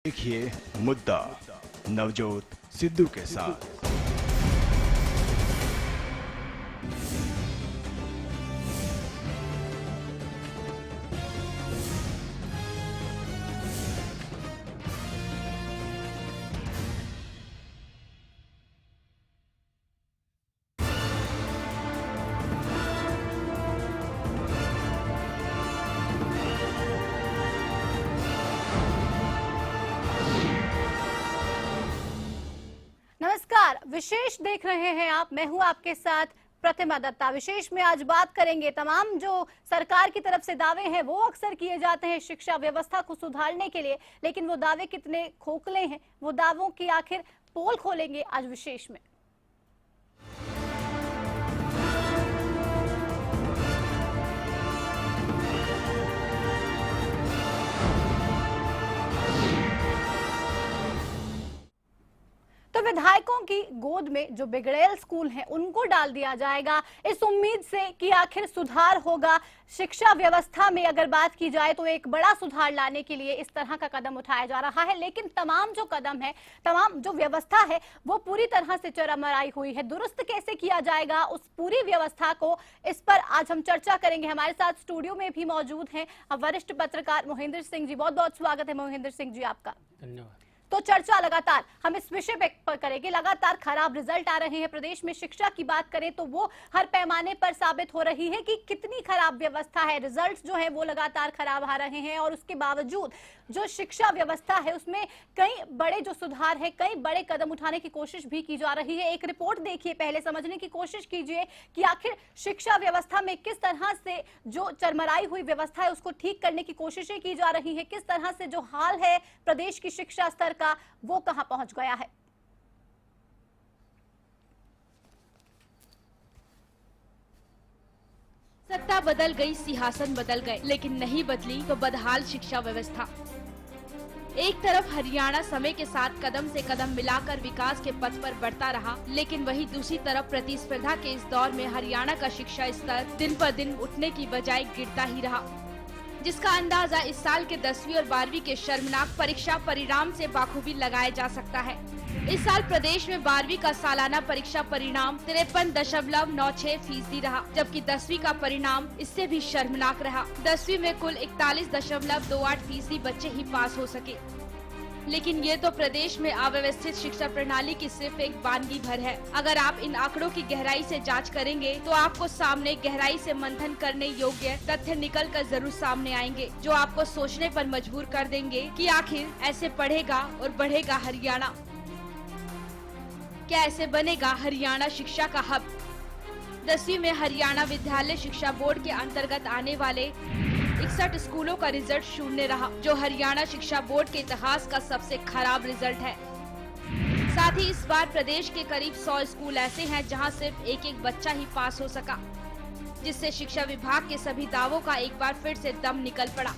देखिए मुद्दा नवजोत सिद्धू के साथ। नमस्कार, विशेष देख रहे हैं आप। मैं हूं आपके साथ प्रतिमा दत्ता। विशेष में आज बात करेंगे तमाम जो सरकार की तरफ से दावे हैं वो अक्सर किए जाते हैं शिक्षा व्यवस्था को सुधारने के लिए, लेकिन वो दावे कितने खोखले हैं, वो दावों की आखिर पोल खोलेंगे आज विशेष में। तो विधायकों की गोद में जो बिगड़ैल स्कूल हैं उनको डाल दिया जाएगा, इस उम्मीद से कि आखिर सुधार होगा। शिक्षा व्यवस्था में अगर बात की जाए तो एक बड़ा सुधार लाने के लिए इस तरह का कदम उठाया जा रहा है, लेकिन तमाम जो कदम है, तमाम जो व्यवस्था है वो पूरी तरह से चरमराई हुई है। दुरुस्त कैसे किया जाएगा उस पूरी व्यवस्था को, इस पर आज हम चर्चा करेंगे। हमारे साथ स्टूडियो में भी मौजूद हैं वरिष्ठ पत्रकार मोहिंदर सिंह जी। बहुत बहुत स्वागत है मोहिंदर सिंह जी आपका। धन्यवाद। तो चर्चा लगातार हम इस विषय पर करेंगे। लगातार खराब रिजल्ट आ रहे हैं प्रदेश में। शिक्षा की बात करें तो वो हर पैमाने पर साबित हो रही है कि कितनी खराब व्यवस्था है। रिजल्ट्स जो है वो लगातार खराब आ रहे हैं और उसके बावजूद जो शिक्षा व्यवस्था है उसमें कई बड़े जो सुधार है, कई बड़े कदम उठाने की कोशिश भी की जा रही है। एक रिपोर्ट देखिए, पहले समझने की कोशिश कीजिए कि आखिर शिक्षा व्यवस्था में किस तरह से जो चरमराई हुई व्यवस्था है उसको ठीक करने की कोशिशें की जा रही है, किस तरह से जो हाल है प्रदेश की शिक्षा स्तर का वो कहां पहुंच गया है। सत्ता बदल गई, सिंहासन बदल गए, लेकिन नहीं बदली तो बदहाल शिक्षा व्यवस्था। एक तरफ हरियाणा समय के साथ कदम से कदम मिलाकर विकास के पथ पर बढ़ता रहा, लेकिन वही दूसरी तरफ प्रतिस्पर्धा के इस दौर में हरियाणा का शिक्षा स्तर दिन पर दिन उठने की बजाय गिरता ही रहा, जिसका अंदाजा इस साल के 10वीं और 12वीं के शर्मनाक परीक्षा परिणाम से बाखूबी लगाया जा सकता है। इस साल प्रदेश में 12वीं का सालाना परीक्षा परिणाम 53.96% रहा, जबकि 10वीं का परिणाम इससे भी शर्मनाक रहा। 10वीं में कुल 41.28% बच्चे ही पास हो सके। लेकिन ये तो प्रदेश में अव्यवस्थित शिक्षा प्रणाली की सिर्फ एक वानगी भर है। अगर आप इन आंकड़ों की गहराई से जांच करेंगे तो आपको सामने गहराई से मंथन करने योग्य तथ्य निकल कर जरूर सामने आएंगे, जो आपको सोचने पर मजबूर कर देंगे कि आखिर ऐसे पढ़ेगा और बढ़ेगा हरियाणा। क्या ऐसे बनेगा हरियाणा शिक्षा का हब? 10वीं में हरियाणा विद्यालय शिक्षा बोर्ड के अंतर्गत आने वाले 61 स्कूलों का रिजल्ट 0 रहा, जो हरियाणा शिक्षा बोर्ड के इतिहास का सबसे खराब रिजल्ट है। साथ ही इस बार प्रदेश के करीब 100 स्कूल ऐसे हैं जहां सिर्फ एक बच्चा ही पास हो सका, जिससे शिक्षा विभाग के सभी दावों का एक बार फिर से दम निकल पड़ा।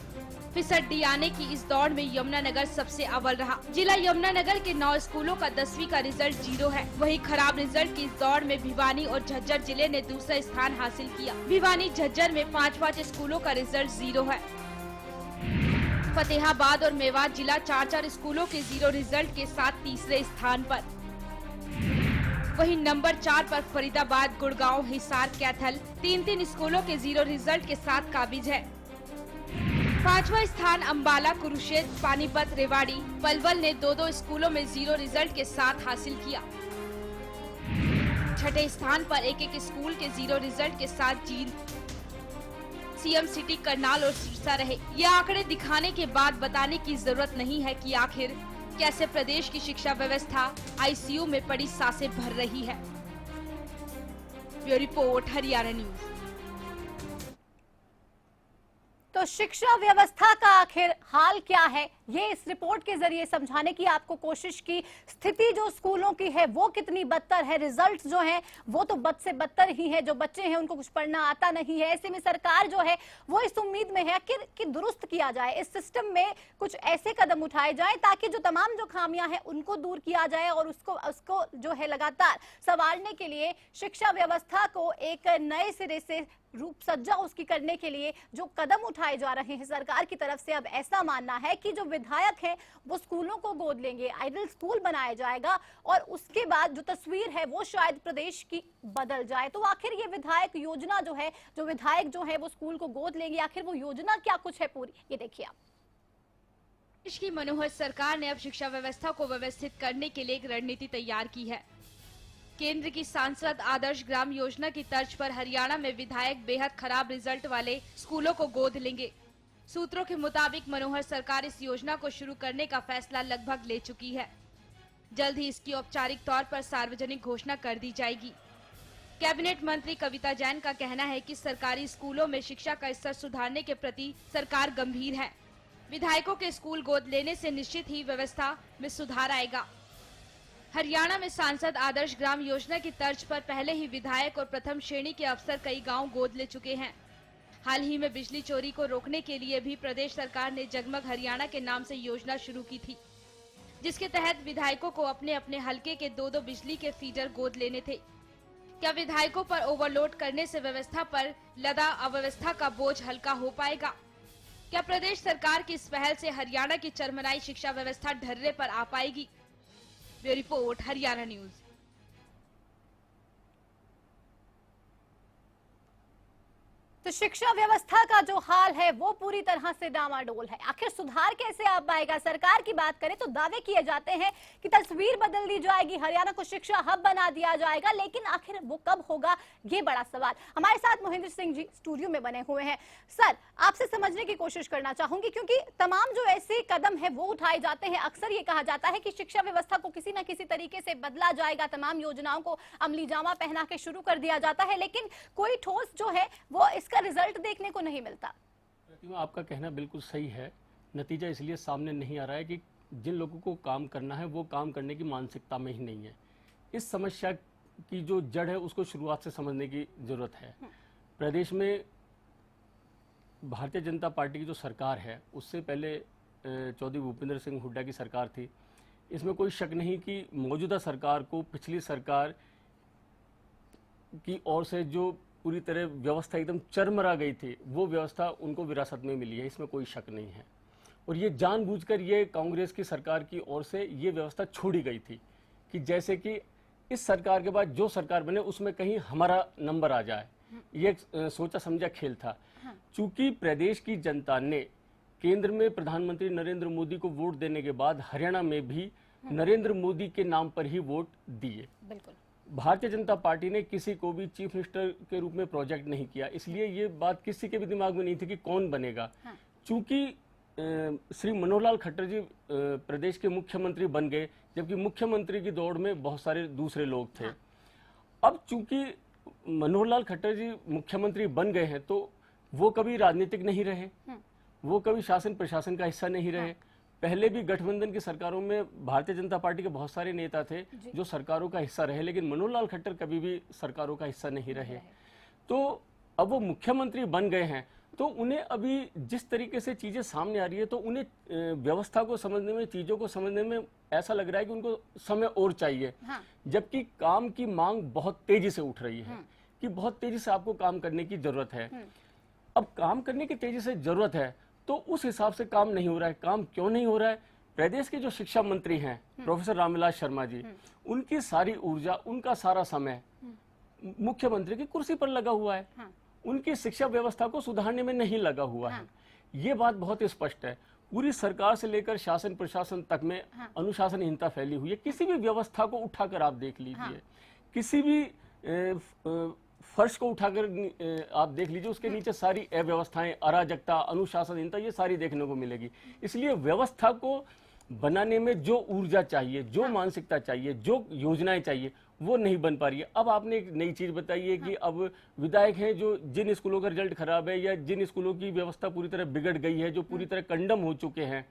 फिसड्डी आने की इस दौड़ में यमुनानगर सबसे अव्वल रहा। जिला यमुनानगर के 9 स्कूलों का 10वीं का रिजल्ट 0 है। वही खराब रिजल्ट की इस दौड़ में भिवानी और झज्जर जिले ने दूसरा स्थान हासिल किया। भिवानी झज्जर में 5 स्कूलों का रिजल्ट 0 है। फतेहाबाद और मेवात जिला 4 स्कूलों के 0 रिजल्ट के साथ तीसरे स्थान पर। वहीं नंबर 4 पर फरीदाबाद, गुड़गांव, हिसार, कैथल 3 स्कूलों के 0 रिजल्ट के साथ काबिज है। 5वां स्थान अंबाला, कुरुक्षेत्र, पानीपत, रेवाड़ी, पलवल ने 2 स्कूलों में 0 रिजल्ट के साथ हासिल किया। 6ठे स्थान पर एक स्कूल के 0 रिजल्ट के साथ जींद, सीएम सिटी, करनाल और सिरसा रहे। ये आंकड़े दिखाने के बाद बताने की जरूरत नहीं है कि आखिर कैसे प्रदेश की शिक्षा व्यवस्था आईसीयू में पड़ी सांसें भर रही है। Bureau report, Haryana news. तो शिक्षा व्यवस्था का आखिर हाल क्या है, ये इस रिपोर्ट के जरिए समझाने की आपको कोशिश की। स्थिति जो स्कूलों की है वो कितनी बदतर है, रिजल्ट्स जो हैं वो तो बद से बदतर ही है। जो बच्चे हैं उनको कुछ पढ़ना आता नहीं है। ऐसे में सरकार जो है वो इस उम्मीद में है कि दुरुस्त किया जाए, इस सिस्टम में कुछ ऐसे कदम उठाए जाए ताकि जो तमाम जो खामियां हैं उनको दूर किया जाए और उसको जो है लगातार संवारने के लिए शिक्षा व्यवस्था को एक नए सिरे से रूप सज्जा उसकी करने के लिए जो कदम उठाए जा रहे हैं सरकार की तरफ से। अब ऐसा मानना है कि जो विधायक हैं वो स्कूलों को गोद लेंगे, आइडल स्कूल बनाया जाएगा और उसके बाद जो तस्वीर है वो शायद प्रदेश की बदल जाए। तो आखिर ये विधायक योजना जो है, जो विधायक जो है वो स्कूल को गोद लेंगे, आखिर वो योजना क्या कुछ है पूरी, ये देखिए आप। देश की मनोहर सरकार ने अब शिक्षा व्यवस्था को व्यवस्थित करने के लिए एक रणनीति तैयार की है। केंद्र की सांसद आदर्श ग्राम योजना की तर्ज पर हरियाणा में विधायक बेहद खराब रिजल्ट वाले स्कूलों को गोद लेंगे। सूत्रों के मुताबिक मनोहर सरकार इस योजना को शुरू करने का फैसला लगभग ले चुकी है। जल्द ही इसकी औपचारिक तौर पर सार्वजनिक घोषणा कर दी जाएगी। कैबिनेट मंत्री कविता जैन का कहना है कि सरकारी स्कूलों में शिक्षा का स्तर सुधारने के प्रति सरकार गंभीर है। विधायकों के स्कूल गोद लेने से निश्चित ही व्यवस्था में सुधार आएगा। हरियाणा में सांसद आदर्श ग्राम योजना की तर्ज पर पहले ही विधायक और प्रथम श्रेणी के अफसर कई गांव गोद ले चुके हैं। हाल ही में बिजली चोरी को रोकने के लिए भी प्रदेश सरकार ने जगमग हरियाणा के नाम से योजना शुरू की थी, जिसके तहत विधायकों को अपने अपने हलके के 2-2 बिजली के फीडर गोद लेने थे। क्या विधायकों पर ओवरलोड करने से व्यवस्था पर लदा अव्यवस्था का बोझ हल्का हो पाएगा? क्या प्रदेश सरकार की इस पहल से हरियाणा की चरमराई शिक्षा व्यवस्था ढर्रे पर आ पाएगी? Bureau report, Haryana news. तो शिक्षा व्यवस्था का जो हाल है वो पूरी तरह से डामाडोल है। आखिर सुधार कैसे आ पाएगा? सरकार की बात करें तो दावे किए जाते हैं कि तस्वीर बदल दी जाएगी, हरियाणा को शिक्षा हब बना दिया जाएगा, लेकिन आखिर वो कब होगा, ये बड़ा सवाल। हमारे साथ महेंद्र सिंह जी स्टूडियो में बने हुए हैं। सर, आपसे समझने की कोशिश करना चाहूंगी, क्योंकि तमाम जो ऐसे कदम है वो उठाए जाते हैं। अक्सर ये कहा जाता है कि शिक्षा व्यवस्था को किसी न किसी तरीके से बदला जाएगा, तमाम योजनाओं को अमली जामा पहना के शुरू कर दिया जाता है, लेकिन कोई ठोस जो है वो इसका रिजल्ट देखने को नहीं मिलता। आपका कहना बिल्कुल सही है। नतीजा इसलिए सामने नहीं आ रहा है कि जिन लोगों को काम करना है वो काम करने की मानसिकता में ही नहीं है। इस समस्या की जो जड़ है उसको शुरुआत से समझने की जरूरत है। प्रदेश में भारतीय जनता पार्टी की जो सरकार है उससे पहले चौधरी भूपेंद्र सिंह हुड्डा की सरकार थी। इसमें कोई शक नहीं कि मौजूदा सरकार को पिछली सरकार की ओर से जो पूरी तरह व्यवस्था एकदम चरमरा गई थी वो व्यवस्था उनको विरासत में मिली है, इसमें कोई शक नहीं है। और ये जानबूझकर ये कांग्रेस की सरकार की ओर से ये व्यवस्था छोड़ी गई थी कि जैसे कि इस सरकार के बाद जो सरकार बने उसमें कहीं हमारा नंबर आ जाए। ये सोचा समझा खेल था। चूंकि प्रदेश की जनता ने केंद्र में प्रधानमंत्री नरेंद्र मोदी को वोट देने के बाद हरियाणा में भी नरेंद्र मोदी के नाम पर ही वोट दिए। बिल्कुल। भारतीय जनता पार्टी ने किसी को भी चीफ मिनिस्टर के रूप में प्रोजेक्ट नहीं किया, इसलिए ये बात किसी के भी दिमाग में नहीं थी कि कौन बनेगा। चूंकि श्री मनोहर लाल खट्टर जी प्रदेश के मुख्यमंत्री बन गए, जबकि मुख्यमंत्री की दौड़ में बहुत सारे दूसरे लोग थे। अब चूंकि मनोहर लाल खट्टर जी मुख्यमंत्री बन गए हैं तो वो कभी राजनीतिक नहीं रहे, वो कभी शासन प्रशासन का हिस्सा नहीं रहे। पहले भी गठबंधन की सरकारों में भारतीय जनता पार्टी के बहुत सारे नेता थे जो सरकारों का हिस्सा रहे, लेकिन मनोहर लाल खट्टर कभी भी सरकारों का हिस्सा नहीं रहे। तो अब वो मुख्यमंत्री बन गए हैं तो उन्हें अभी जिस तरीके से चीजें सामने आ रही है तो उन्हें व्यवस्था को समझने में, चीजों को समझने में ऐसा लग रहा है कि उनको समय और चाहिए। जबकि काम की मांग बहुत तेजी से उठ रही है कि बहुत तेजी से आपको काम करने की जरूरत है। अब काम करने की तेजी से जरूरत है तो उस हिसाब से काम नहीं हो रहा है। काम क्यों नहीं हो रहा है? प्रदेश के जो शिक्षा मंत्री हैं प्रोफेसर रामविलास शर्मा जी, उनकी सारी ऊर्जा, उनका सारा समय मुख्यमंत्री की कुर्सी पर लगा हुआ है, उनकी शिक्षा व्यवस्था को सुधारने में नहीं लगा हुआ है। ये बात बहुत स्पष्ट है। पूरी सरकार से लेकर शासन प्रशासन तक में अनुशासनहीनता फैली हुई है। किसी भी व्यवस्था को उठाकर आप देख लीजिए, किसी भी फर्श को उठाकर आप देख लीजिए, उसके नीचे सारी अव्यवस्थाएं, अराजकता, अनुशासनहीनता ये सारी देखने को मिलेगी। इसलिए व्यवस्था को बनाने में जो ऊर्जा चाहिए, जो मानसिकता चाहिए, जो योजनाएं चाहिए, वो नहीं बन पा रही है। अब आपने एक नई चीज बताई है कि अब विधायक हैं जो जिन स्कूलों का रिजल्ट खराब है या जिन स्कूलों की व्यवस्था पूरी तरह बिगड़ गई है, जो पूरी तरह कंडम हो चुके हैं,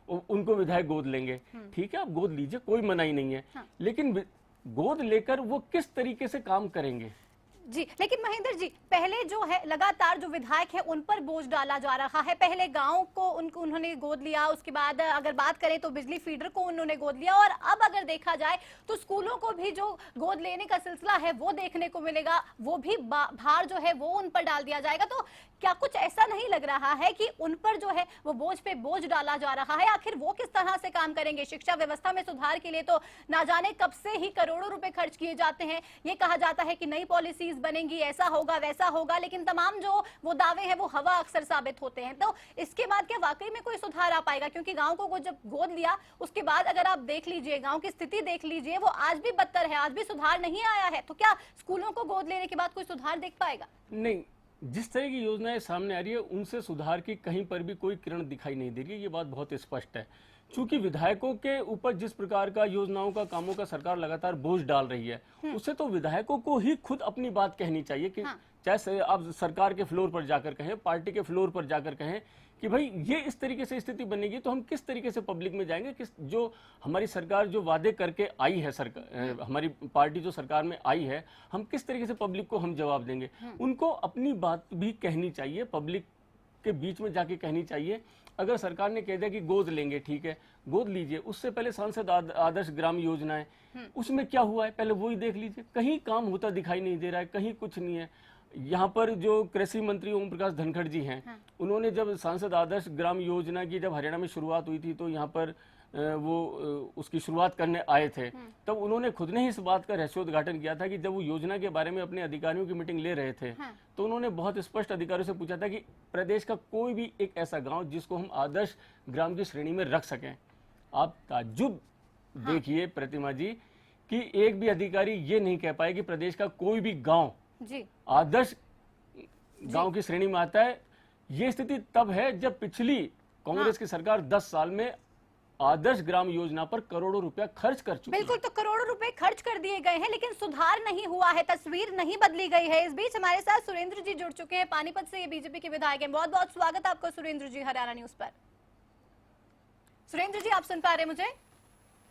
उनको विधायक गोद लेंगे। ठीक है, आप गोद लीजिए, कोई मनाही नहीं है, लेकिन गोद लेकर वो किस तरीके से काम करेंगे? जी, लेकिन महेंद्र जी, पहले जो है लगातार जो विधायक है उन पर बोझ डाला जा रहा है। पहले गांव को उन्होंने गोद लिया, उसके बाद अगर बात करें तो बिजली फीडर को उन्होंने गोद लिया, और अब अगर देखा जाए तो स्कूलों को भी जो गोद लेने का सिलसिला है वो देखने को मिलेगा, वो भी भार जो है वो उन पर डाल दिया जाएगा। तो क्या कुछ ऐसा नहीं लग रहा है कि उन पर जो है वो बोझ पे बोझ डाला जा रहा है? आखिर वो किस तरह से काम करेंगे? शिक्षा व्यवस्था में सुधार के लिए तो ना जाने कब से ही करोड़ों रुपए खर्च किए जाते हैं। ये कहा जाता है कि नई पॉलिसीज बनेंगी, ऐसा होगा वैसा होगा, लेकिन तमाम जो वो दावे हैं वो हवा अक्सर साबित होते हैं। तो इसके बाद क्या वाकई में कोई सुधार आ पाएगा? क्योंकि गांव को जब गोद लिया उसके बाद अगर आप देख लीजिए, गांव की स्थिति देख लीजिए, वो आज भी बदतर है, आज भी सुधार नहीं आया है। तो क्या स्कूलों को गोद लेने के बाद कोई सुधार देख पाएगा? नहीं, जिस तरह की योजनाएं सामने आ रही है उनसे सुधार की कहीं पर भी कोई किरण दिखाई नहीं दे रही है। ये बात बहुत स्पष्ट है। चूंकि विधायकों के ऊपर जिस प्रकार का योजनाओं का, कामों का सरकार लगातार बोझ डाल रही है, उससे तो विधायकों को ही खुद अपनी बात कहनी चाहिए कि चाहे आप सरकार के फ्लोर पर जाकर कहें, पार्टी के फ्लोर पर जाकर कहें कि भाई ये इस तरीके से स्थिति बनेगी तो हम किस तरीके से पब्लिक में जाएंगे, किस जो हमारी सरकार जो वादे करके आई है, सरकार हमारी पार्टी जो सरकार में आई है, हम किस तरीके से पब्लिक को हम जवाब देंगे। उनको अपनी बात भी कहनी चाहिए, पब्लिक के बीच में जाके कहनी चाहिए। अगर सरकार ने कह दिया कि गोद लेंगे, ठीक है, गोद लीजिए। उससे पहले सांसद आदर्श ग्राम योजनाएं, उसमें क्या हुआ है पहले वही देख लीजिए। कहीं काम होता दिखाई नहीं दे रहा है, कहीं कुछ नहीं है। यहाँ पर जो कृषि मंत्री ओम प्रकाश धनखड़ जी हैं, उन्होंने जब सांसद आदर्श ग्राम योजना की जब हरियाणा में शुरुआत हुई थी तो यहाँ पर वो उसकी शुरुआत करने आए थे, तब उन्होंने खुद ने ही इस बात का रहस्योद्घाटन किया था कि जब वो योजना के बारे में अपने अधिकारियों की मीटिंग ले रहे थे, तो उन्होंने बहुत स्पष्ट अधिकारियों से पूछा था कि प्रदेश का कोई भी एक ऐसा गांव जिसको हम आदर्श ग्राम की श्रेणी में रख सकें। आप ताज्जुब देखिए प्रतिमा जी कि एक भी अधिकारी ये नहीं कह पाए कि प्रदेश का कोई भी गाँव आदर्श गांव की श्रेणी में आता है। ये स्थिति तब है जब पिछली कांग्रेस की सरकार 10 साल में आदर्श ग्राम योजना पर करोड़ों रुपया खर्च कर चुकी है। बिल्कुल, तो करोड़ों रुपए खर्च कर दिए गए हैं लेकिन सुधार नहीं हुआ है, तस्वीर नहीं बदली गई है। इस बीच हमारे साथ सुरेंद्र जी जुड़ चुके हैं, पानीपत से ये बीजेपी के विधायक हैं। बहुत बहुत स्वागत है आपको सुरेंद्र जी हरियाणा न्यूज पर। सुरेंद्र जी, आप सुन पा रहे हैं मुझे?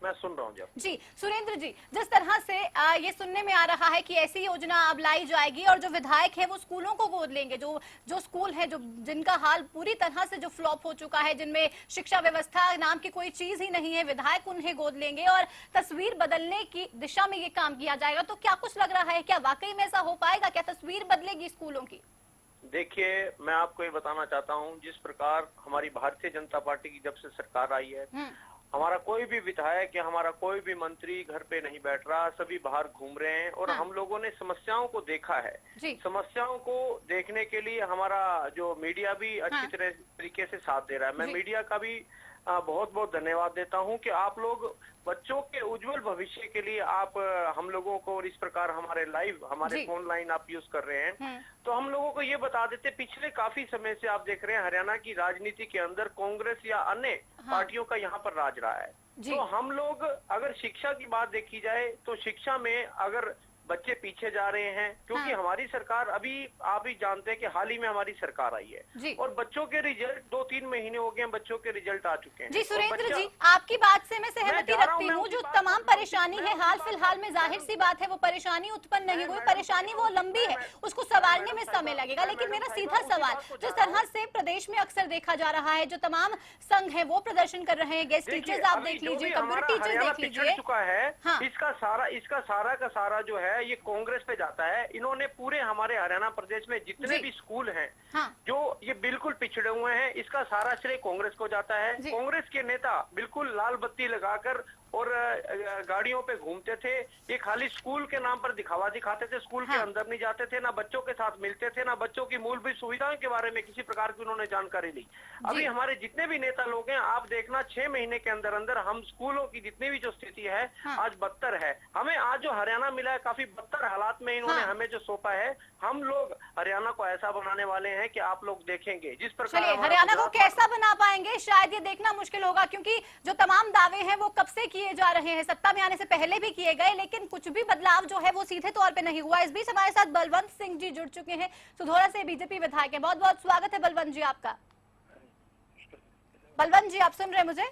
मैं सुन रहा हूँ जी। सुरेंद्र जी, जिस तरह से ये सुनने में आ रहा है कि ऐसी योजना अब लाई जाएगी और जो विधायक है वो स्कूलों को गोद लेंगे, जो स्कूल है जो जिनका हाल पूरी तरह से जो फ्लॉप हो चुका है, जिनमें शिक्षा व्यवस्था नाम की कोई चीज ही नहीं है, विधायक उन्हें गोद लेंगे और तस्वीर बदलने की दिशा में ये काम किया जाएगा। तो क्या कुछ लग रहा है, क्या वाकई में ऐसा हो पाएगा? क्या तस्वीर बदलेगी स्कूलों की? देखिए, मैं आपको ये बताना चाहता हूँ, जिस प्रकार हमारी भारतीय जनता पार्टी की जब से सरकार आई है, हमारा कोई भी विधायक या हमारा कोई भी मंत्री घर पे नहीं बैठ रहा, सभी बाहर घूम रहे हैं और हम लोगों ने समस्याओं को देखा है। समस्याओं को देखने के लिए हमारा जो मीडिया भी अच्छी तरीके से साथ दे रहा है। मैं मीडिया का भी बहुत बहुत धन्यवाद देता हूं कि आप लोग बच्चों के उज्जवल भविष्य के लिए आप हम लोगों को और इस प्रकार हमारे फोन लाइन आप यूज कर रहे हैं, तो हम लोगों को ये बता देते, पिछले काफी समय से आप देख रहे हैं हरियाणा की राजनीति के अंदर कांग्रेस या अन्य पार्टियों का यहाँ पर राज रहा है। तो हम लोग अगर शिक्षा की बात देखी जाए तो शिक्षा में अगर बच्चे पीछे जा रहे हैं, क्योंकि हमारी सरकार अभी आप ही जानते हैं कि हाल ही में हमारी सरकार आई है और बच्चों के रिजल्ट 2-3 महीने हो गए हैं, बच्चों के रिजल्ट आ चुके हैं। जी सुरेंद्र जी, आपकी बात से मैं सहमति रखती हूँ। जो तमाम परेशानी है हाल फिलहाल में, जाहिर सी बात है वो परेशानी उत्पन्न नहीं हुई, परेशानी वो लंबी है, उसको संवारने में समय लगेगा। लेकिन मेरा सीधा सवाल, जिस तरह से प्रदेश में अक्सर देखा जा रहा है, जो तमाम संघ है वो प्रदर्शन कर रहे हैं, गेस्ट टीचर्स आप देख लीजिए, कंप्यूटर टीचर्स देख लीजिए, चुका है, इसका सारा का सारा जो है ये कांग्रेस पे जाता है। इन्होंने पूरे हमारे हरियाणा प्रदेश में जितने भी स्कूल हैं जो ये बिल्कुल पिछड़े हुए हैं, इसका सारा श्रेय कांग्रेस को जाता है। कांग्रेस के नेता बिल्कुल लाल बत्ती लगाकर और गाड़ियों पे घूमते थे, ये खाली स्कूल के नाम पर दिखावा दिखाते थे, स्कूल के अंदर नहीं जाते थे, ना बच्चों के साथ मिलते थे, ना बच्चों की मूलभूत सुविधाओं के बारे में किसी प्रकार की उन्होंने जानकारी ली। अभी हमारे जितने भी नेता लोग हैं, आप देखना 6 महीने के अंदर अंदर हम स्कूलों की जितनी भी जो स्थिति है आज बदतर है। हमें आज जो हरियाणा मिला है काफी बदतर हालात में इन्होंने हमें जो सौंपा है, हम लोग हरियाणा को ऐसा बनाने वाले हैं कि आप लोग देखेंगे जिस प्रकार हरियाणा को कैसा बना पाएंगे शायद ये देखना मुश्किल होगा, क्योंकि जो तमाम दावे हैं वो कब से किए जा रहे हैं, सत्ता में आने से पहले भी किए गए, लेकिन कुछ भी बदलाव जो है वो सीधे तौर पे नहीं हुआ। इस बीच हमारे साथ बलवंत सिंह जी जुड़ चुके हैं, सुधौरा से बीजेपी विधायक हैं। बहुत बहुत स्वागत है बलवंत जी आपका। बलवंत जी, आप सुन रहे हैं मुझे?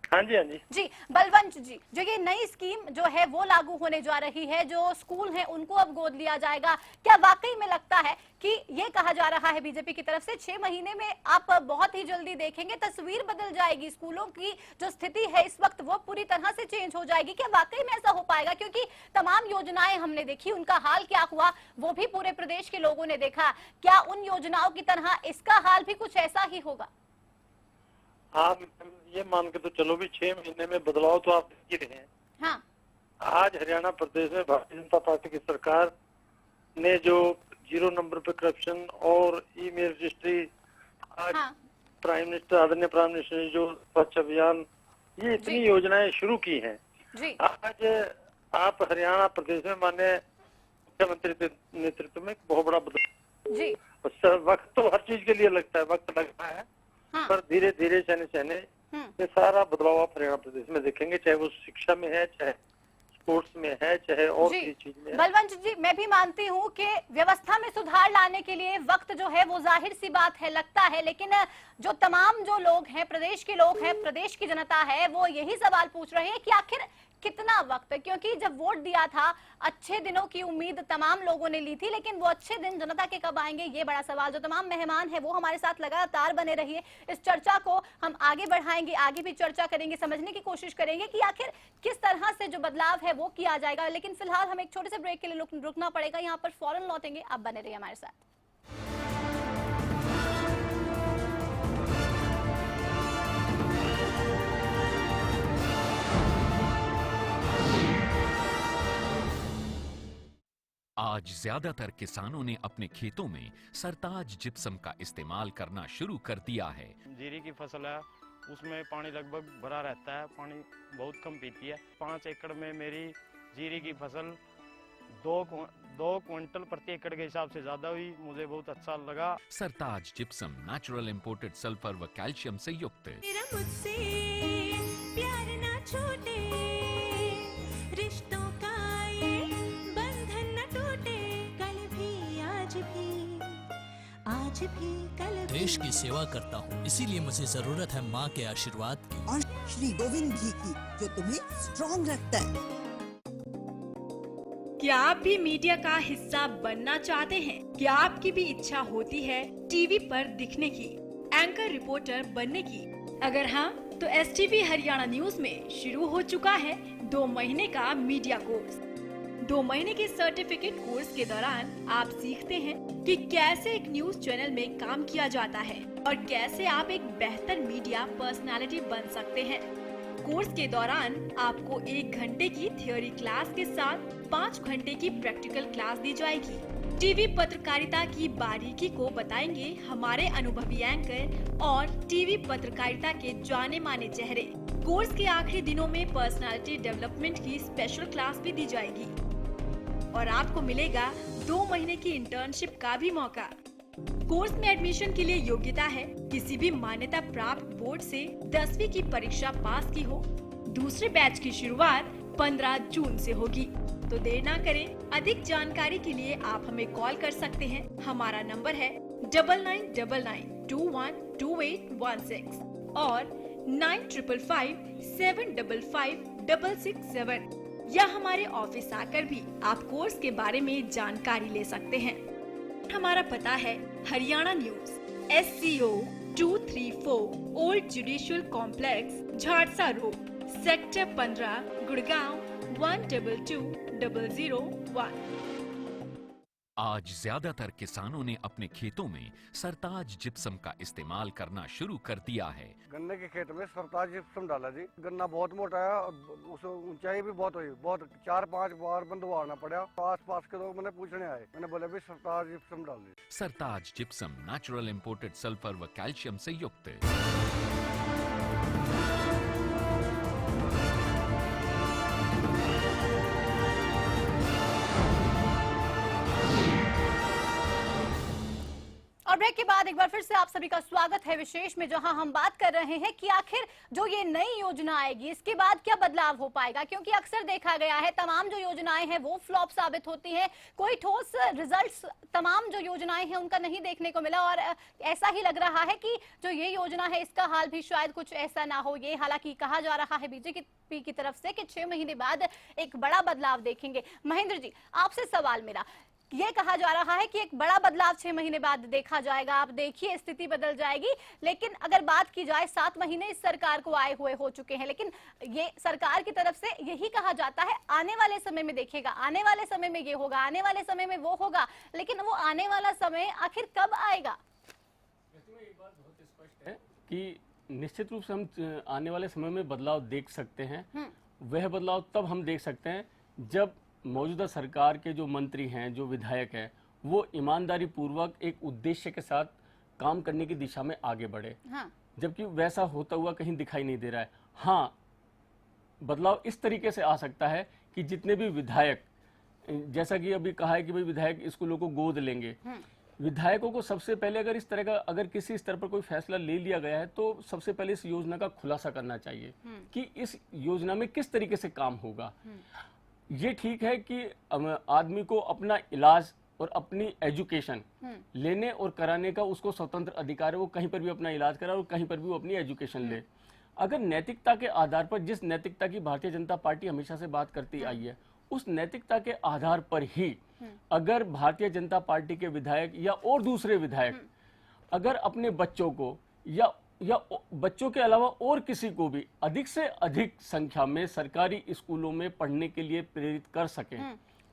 हाँ जी, हाँ जी। जी बलवंत जी, जो ये नई स्कीम जो है वो लागू होने जा रही है, जो स्कूल हैं उनको अब गोद लिया जाएगा, क्या वाकई में लगता है कि ये कहा जा रहा है बीजेपी की तरफ से 6 महीने में आप बहुत ही जल्दी देखेंगे तस्वीर बदल जाएगी, स्कूलों की जो स्थिति है इस वक्त वो पूरी तरह से चेंज हो जाएगी? क्या वाकई में ऐसा हो पाएगा? क्योंकि तमाम योजनाएं हमने देखी, उनका हाल क्या हुआ वो भी पूरे प्रदेश के लोगों ने देखा। क्या उन योजनाओं की तरह इसका हाल भी कुछ ऐसा ही होगा? आप ये मान के तो चलो भी 6 महीने में बदलाव तो आप देख ही रहे हैं। हाँ। आज हरियाणा प्रदेश में भारतीय जनता पार्टी की सरकार ने जो 0 नंबर पे करप्शन और ईमेल रजिस्ट्री, आज हाँ। प्राइम मिनिस्टर, आदरणीय प्राइम मिनिस्टर ने जो स्वच्छ अभियान, ये इतनी योजनाएं शुरू की हैं। जी। आज आप हरियाणा प्रदेश में माननीय मुख्यमंत्री के नेतृत्व में बहुत बड़ा बदलाव। जी। वक्त तो हर चीज के लिए लगता है, वक्त लगता है। हाँ। पर धीरे धीरे सहने ये सारा बदलाव आप हरियाणा प्रदेश में देखेंगे, चाहे वो शिक्षा में है, चाहे स्पोर्ट्स में है, चाहे और किसी चीज में है। बलवंत जी, मैं भी मानती हूँ कि व्यवस्था में सुधार लाने के लिए वक्त जो है वो जाहिर सी बात है लगता है, लेकिन जो तमाम जो लोग हैं, प्रदेश के लोग हैं, प्रदेश की जनता है, वो यही सवाल पूछ रहे हैं कि आखिर कितना वक्त? क्योंकि जब वोट दिया था अच्छे दिनों की उम्मीद तमाम लोगों ने ली थी, लेकिन वो अच्छे दिन जनता के कब आएंगे ये बड़ा सवाल। जो तमाम मेहमान हैं वो हमारे साथ लगातार बने रहिए, इस चर्चा को हम आगे बढ़ाएंगे, आगे भी चर्चा करेंगे, समझने की कोशिश करेंगे कि आखिर किस तरह से जो बदलाव है वो किया जाएगा। लेकिन फिलहाल हमें एक छोटे से ब्रेक के लिए रुकना पड़ेगा, यहाँ पर फौरन लौटेंगे, आप बने रहिए हमारे साथ। आज ज्यादातर किसानों ने अपने खेतों में सरताज जिप्सम का इस्तेमाल करना शुरू कर दिया है। जीरी की फसल है, उसमें पानी लगभग भरा रहता है, पानी बहुत कम पीती है। 5 एकड़ में मेरी जीरी की फसल 2 क्विंटल प्रति एकड़ के हिसाब से ज्यादा हुई, मुझे बहुत अच्छा लगा। सरताज जिप्सम नेचुरल इंपोर्टेड सल्फर व कैल्शियम से युक्त। तेरा मुझसे प्यार ना छूटे, रिश्तों का ये बंधन न टूटे, कल भी आज भी कल भी। देश की सेवा करता हूँ, इसीलिए मुझे जरूरत है माँ के आशीर्वाद की और श्री गोविंद घी की, जो तुम्हें स्ट्रॉन्ग रखता है। क्या आप भी मीडिया का हिस्सा बनना चाहते हैं? क्या आपकी भी इच्छा होती है टीवी पर दिखने की, एंकर रिपोर्टर बनने की? अगर हाँ, तो STV हरियाणा न्यूज में शुरू हो चुका है 2 महीने का मीडिया कोर्स। 2 महीने के सर्टिफिकेट कोर्स के दौरान आप सीखते हैं कि कैसे एक न्यूज चैनल में काम किया जाता है और कैसे आप एक बेहतर मीडिया पर्सनालिटी बन सकते हैं। कोर्स के दौरान आपको 1 घंटे की थ्योरी क्लास के साथ 5 घंटे की प्रैक्टिकल क्लास दी जाएगी। टीवी पत्रकारिता की बारीकी को बताएंगे हमारे अनुभवी एंकर और टीवी पत्रकारिता के जाने माने चेहरे। कोर्स के आखिरी दिनों में पर्सनालिटी डेवलपमेंट की स्पेशल क्लास भी दी जाएगी और आपको मिलेगा 2 महीने की इंटर्नशिप का भी मौका। कोर्स में एडमिशन के लिए योग्यता है किसी भी मान्यता प्राप्त बोर्ड से 10वीं की परीक्षा पास की हो। दूसरे बैच की शुरुआत 15 जून से होगी, तो देर ना करें। अधिक जानकारी के लिए आप हमें कॉल कर सकते हैं। हमारा नंबर है 9999212816 और 9555755667 या हमारे ऑफिस आकर भी आप कोर्स के बारे में जानकारी ले सकते हैं। हमारा पता है Haryana news, SCO 234 old judicial complex, Jharsa road, sector 15, Gurgaon 122001। आज ज्यादातर किसानों ने अपने खेतों में सरताज जिप्सम का इस्तेमाल करना शुरू कर दिया है। गन्ने के खेत में सरताज जिप्सम डाला जी। गन्ना बहुत मोटा है और उस ऊंचाई भी बहुत हुई, बहुत 4-5 बार बंधवाना पड़ा। आस पास के लोग मैंने पूछने आए, मैंने बोला भी सरताज जिप्सम डाल दी। सरताज जिप्सम नेचुरल इंपोर्टेड सल्फर व कैल्शियम से युक्त। और ब्रेक के बाद एक बार फिर से आप सभी का स्वागत है विशेष में, जहां हम बात कर रहे हैं कि आखिर जो ये नई योजना आएगी इसके बाद क्या बदलाव हो पाएगा, क्योंकि अक्सर देखा गया है तमाम जो योजनाएं हैं वो फ्लॉप साबित होती हैं, कोई ठोस रिजल्ट्स तमाम जो योजनाएं हैं उनका नहीं देखने को मिला। और ऐसा ही लग रहा है कि जो ये योजना है इसका हाल भी शायद कुछ ऐसा ना हो। ये हालांकि कहा जा रहा है बीजेपी की तरफ से कि 6 महीने बाद एक बड़ा बदलाव देखेंगे। महेंद्र जी, आपसे सवाल मेरा, ये कहा जा रहा है कि एक बड़ा बदलाव 6 महीने बाद देखा जाएगा, आप देखिए स्थिति बदल जाएगी, लेकिन अगर बात की जाए 7 महीने इस सरकार को आए हुए हो चुके हैं, लेकिन ये सरकार की तरफ से यही कहा जाता है आने वाले समय में देखेगा, आने वाले समय में ये होगा, आने वाले समय में वो होगा, लेकिन वो आने वाला समय आखिर कब आएगा? एक बात बहुत स्पष्ट है कि निश्चित रूप से हम आने वाले समय में बदलाव देख सकते हैं। वह बदलाव तब हम देख सकते हैं जब मौजूदा सरकार के जो मंत्री हैं, जो विधायक हैं, वो ईमानदारी पूर्वक एक उद्देश्य के साथ काम करने की दिशा में आगे बढ़े। जबकि वैसा होता हुआ कहीं दिखाई नहीं दे रहा है। हाँ, बदलाव इस तरीके से आ सकता है कि जितने भी विधायक, जैसा कि अभी कहा है कि भाई विधायक स्कूलों को गोद लेंगे, विधायकों को सबसे पहले अगर इस तरह का, अगर किसी स्तर पर कोई फैसला ले लिया गया है तो सबसे पहले इस योजना का खुलासा करना चाहिए कि इस योजना में किस तरीके से काम होगा। ये ठीक है कि आदमी को अपना इलाज और अपनी एजुकेशन लेने और कराने का उसको स्वतंत्र अधिकार है, वो कहीं पर भी अपना इलाज करा और कहीं पर भी वो अपनी एजुकेशन ले। अगर नैतिकता के आधार पर, जिस नैतिकता की भारतीय जनता पार्टी हमेशा से बात करती आई है, उस नैतिकता के आधार पर ही अगर भारतीय जनता पार्टी के विधायक या और दूसरे विधायक अगर अपने बच्चों को या बच्चों के अलावा और किसी को भी अधिक से अधिक संख्या में सरकारी स्कूलों में पढ़ने के लिए प्रेरित कर सकें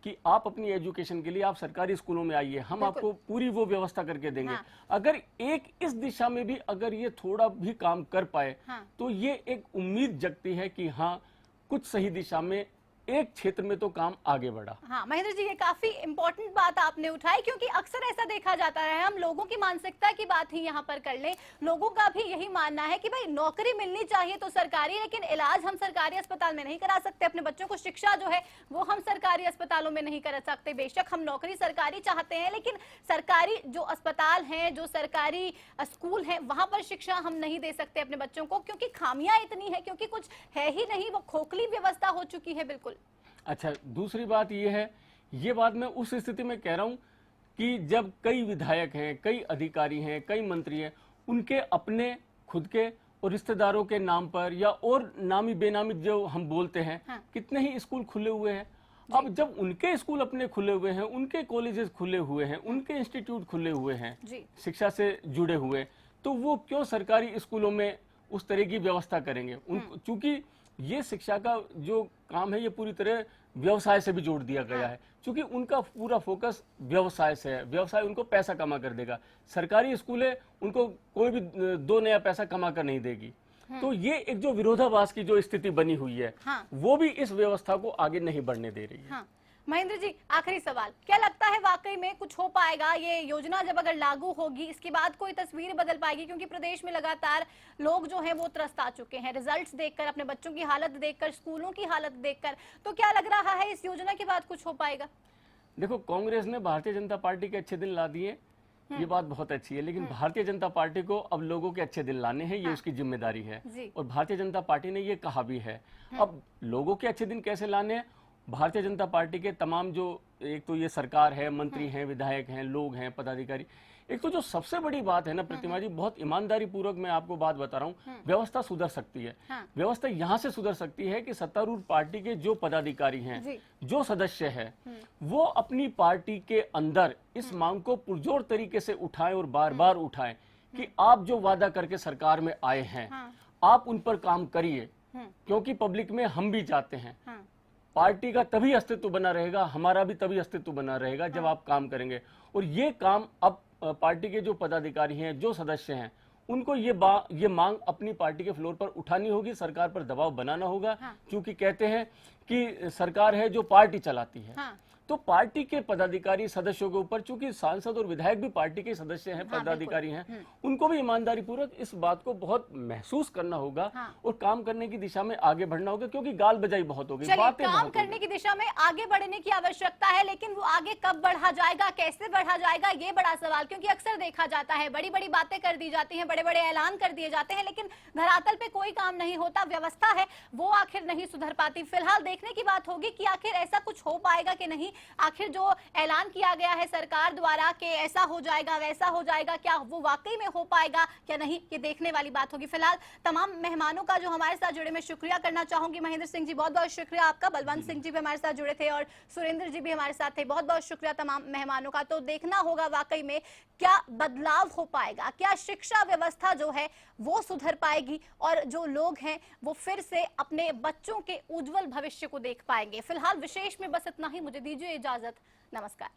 कि आप अपनी एजुकेशन के लिए आप सरकारी स्कूलों में आइए, हम आपको पूरी वो व्यवस्था करके देंगे। अगर एक इस दिशा में भी अगर ये थोड़ा भी काम कर पाए तो ये एक उम्मीद जगती है कि हाँ, कुछ सही दिशा में एक क्षेत्र में तो काम आगे बढ़ा। हाँ महेंद्र जी, ये काफी इंपॉर्टेंट बात आपने उठाई, क्योंकि अक्सर ऐसा देखा जाता है, हम लोगों की मानसिकता की बात ही यहाँ पर कर लें, लोगों का भी यही मानना है कि भाई नौकरी मिलनी चाहिए तो सरकारी, लेकिन इलाज हम सरकारी अस्पताल में नहीं करा सकते, अपने बच्चों को शिक्षा जो है वो हम सरकारी अस्पतालों में नहीं करा सकते। बेशक हम नौकरी सरकारी चाहते हैं, लेकिन सरकारी जो अस्पताल हैं, जो सरकारी स्कूल हैं, वहां पर शिक्षा हम नहीं दे सकते अपने बच्चों को, क्योंकि खामियां इतनी है, क्योंकि कुछ है ही नहीं, वो खोखली व्यवस्था हो चुकी है। बिल्कुल। अच्छा, दूसरी बात ये है, ये बात मैं उस स्थिति में कह रहा हूं कि जब कई विधायक हैं, कई अधिकारी हैं, कई मंत्री हैं, उनके अपने खुद के और रिश्तेदारों के नाम पर या और नामी बेनामी जो हम बोलते हैं, कितने ही स्कूल खुले हुए हैं। अब जब उनके स्कूल अपने खुले हुए हैं, उनके कॉलेजेस खुले हुए हैं, उनके इंस्टीट्यूट खुले हुए हैं शिक्षा से जुड़े हुए, तो वो क्यों सरकारी स्कूलों में उस तरह की व्यवस्था करेंगे? चूंकि ये शिक्षा का जो काम है ये पूरी तरह व्यवसाय से भी जोड़ दिया गया है, क्योंकि उनका पूरा फोकस व्यवसाय से है, व्यवसाय उनको पैसा कमा कर देगा। सरकारी स्कूल है, उनको कोई भी 2 नया पैसा कमा कर नहीं देगी। तो ये एक जो विरोधाभास की जो स्थिति बनी हुई है, वो भी इस व्यवस्था को आगे नहीं बढ़ने दे रही है। महेंद्र जी, आखिरी सवाल, क्या लगता है वाकई में कुछ हो पाएगा? ये योजना जब अगर लागू होगी, इसके बाद कोई तस्वीर बदल पाएगी? क्योंकि प्रदेश में लगातार लोग जो हैं वो त्रस्त आ चुके हैं रिजल्ट्स देखकर, अपने बच्चों की हालत देखकर, स्कूलों की हालत देखकर, तो क्या लग रहा है इस योजना के बाद कुछ हो पाएगा? देखो, कांग्रेस ने भारतीय जनता पार्टी के अच्छे दिन ला दिए, ये बात बहुत अच्छी है, लेकिन भारतीय जनता पार्टी को अब लोगों के अच्छे दिन लाने हैं, ये उसकी जिम्मेदारी है। और भारतीय जनता पार्टी ने ये कहा भी है। अब लोगों के अच्छे दिन कैसे लाने हैं? भारतीय जनता पार्टी के तमाम जो, एक तो ये सरकार है, मंत्री हैं, विधायक हैं, लोग हैं, पदाधिकारी, एक तो जो सबसे बड़ी बात है ना प्रतिमा जी, बहुत ईमानदारी पूर्वक मैं आपको बात बता रहा हूँ, व्यवस्था सुधर सकती है। व्यवस्था यहाँ से सुधर सकती है कि सत्तारूढ़ पार्टी के जो पदाधिकारी हैं, जो सदस्य है, वो अपनी पार्टी के अंदर इस मांग को पुरजोर तरीके से उठाएं और बार बार उठाएं कि आप जो वादा करके सरकार में आए हैं, आप उन पर काम करिए, क्योंकि पब्लिक में हम भी जाते हैं। पार्टी का तभी अस्तित्व बना रहेगा, हमारा भी तभी अस्तित्व बना रहेगा जब आप काम करेंगे। और ये काम अब पार्टी के जो पदाधिकारी हैं, जो सदस्य हैं, उनको ये मांग अपनी पार्टी के फ्लोर पर उठानी होगी, सरकार पर दबाव बनाना होगा। क्योंकि कहते हैं कि सरकार है जो पार्टी चलाती है, तो पार्टी के पदाधिकारी सदस्यों के ऊपर, चूंकि सांसद और विधायक भी पार्टी के सदस्य हैं, पदाधिकारी हैं, उनको भी ईमानदारी पूर्वक इस बात को बहुत महसूस करना होगा और काम करने की दिशा में आगे बढ़ना होगा, क्योंकि गाल बजाई बहुत हो गई, बातें काम करने की दिशा में आगे बढ़ने की आवश्यकता है, लेकिन वो आगे कब बढ़ा जाएगा, कैसे बढ़ा जाएगा, ये बड़ा सवाल। क्योंकि अक्सर देखा जाता है बड़ी बड़ी बातें कर दी जाती हैं, बड़े बड़े ऐलान कर दिए जाते हैं, लेकिन धरातल पे कोई काम नहीं होता। व्यवस्था है वो आखिर नहीं सुधर पाती। फिलहाल देखने की बात होगी कि आखिर ऐसा कुछ हो पाएगा कि नहीं। आखिर जो ऐलान किया गया है सरकार द्वारा कि ऐसा हो जाएगा वैसा हो जाएगा, क्या वो वाकई में हो पाएगा क्या नहीं, ये देखने वाली बात होगी। फिलहाल तमाम मेहमानों का जो हमारे साथ जुड़े, मैं शुक्रिया करना चाहूंगी। महेंद्र सिंह जी बहुत बहुत शुक्रिया आपका, बलवंत सिंह जी भी हमारे साथ जुड़े थे और सुरेंद्र जी भी हमारे साथ थे, बहुत बहुत शुक्रिया तमाम मेहमानों का। तो देखना होगा वाकई में क्या बदलाव हो पाएगा, क्या शिक्षा व्यवस्था जो है वो सुधर पाएगी और जो लोग हैं वो फिर से अपने बच्चों के उज्जवल भविष्य को देख पाएंगे। फिलहाल विशेष में बस इतना ही, मुझे दीजिए इजाजत, नमस्कार।